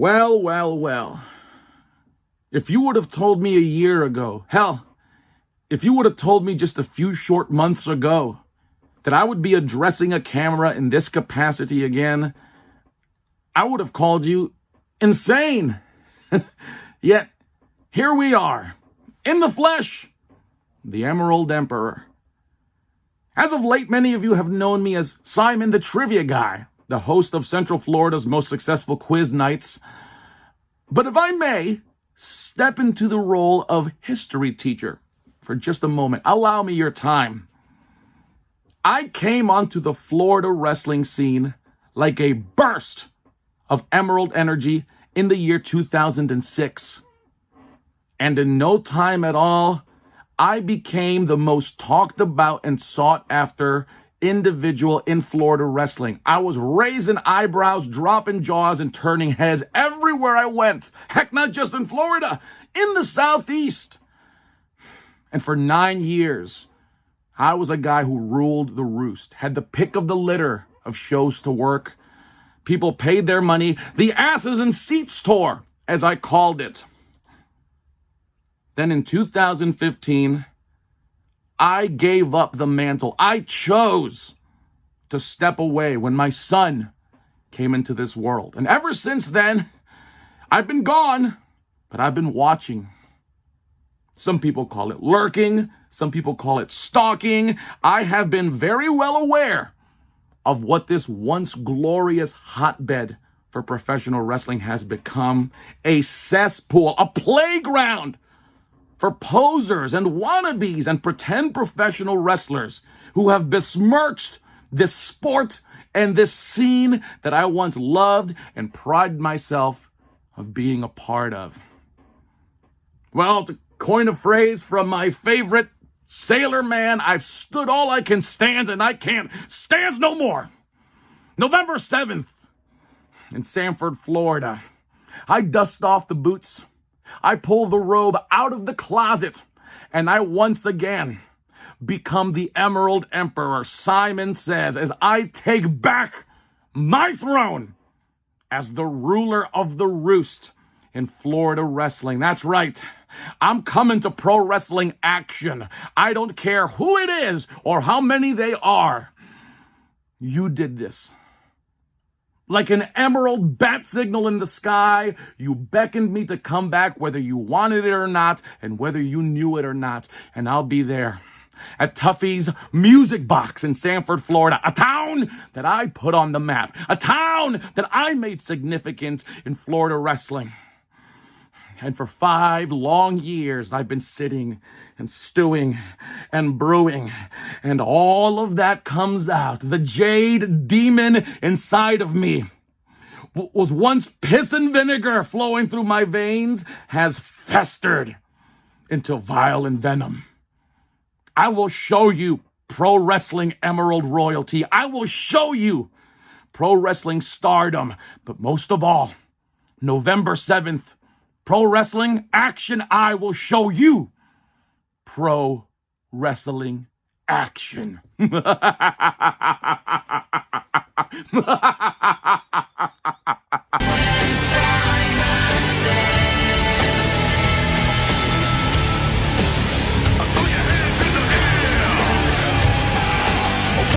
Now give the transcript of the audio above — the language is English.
Well, well, well. If you would have told me a year ago, hell, if you would have told me just a few short months ago that I would be addressing a camera in this capacity again, I would have called you insane. Yet, here we are, in the flesh, the Emerald Emperor. As of late, many of you have known me as Simon the Trivia Guy, the host of Central Florida's most successful quiz nights. But if I may, step into the role of history teacher for just a moment. Allow me your time. I came onto the Florida wrestling scene like a burst of emerald energy in the year 2006. And in no time at all, I became the most talked about and sought after individual in Florida wrestling. I was raising eyebrows, dropping jaws, and turning heads everywhere I went. Heck, not just in Florida, in the Southeast. And for 9 years, I was a guy who ruled the roost, had the pick of the litter of shows to work. People paid their money. The asses in seats tour, as I called it. Then in 2015, I gave up the mantle. I chose to step away when my son came into this world. And ever since then, I've been gone, but I've been watching. Some people call it lurking. Some people call it stalking. I have been very well aware of what this once glorious hotbed for professional wrestling has become. A cesspool, a playground for posers and wannabes and pretend professional wrestlers who have besmirched this sport and this scene that I once loved and prided myself of being a part of. Well, to coin a phrase from my favorite sailor man, I've stood all I can stand and I can't stand no more. November 7th in Sanford, Florida. I dust off the boots. I pull the robe out of the closet, and I once again become the Emerald Emperor, Simon Sez, as I take back my throne as the ruler of the roost in Florida wrestling. That's right. I'm coming to pro wrestling action. I don't care who it is or how many they are. You did this. Like an emerald bat signal in the sky, you beckoned me to come back whether you wanted it or not, and whether you knew it or not. And I'll be there at Tuffy's Music Box in Sanford, Florida, a town that I put on the map, a town that I made significant in Florida wrestling. And for 5 long years, I've been sitting and stewing and brewing, and all of that comes out. The jade demon inside of me was once piss and vinegar flowing through my veins, has festered into violent venom. I will show you pro wrestling emerald royalty. I will show you pro wrestling stardom. But most of all, November 7th, pro wrestling action. I will show you pro wrestling action.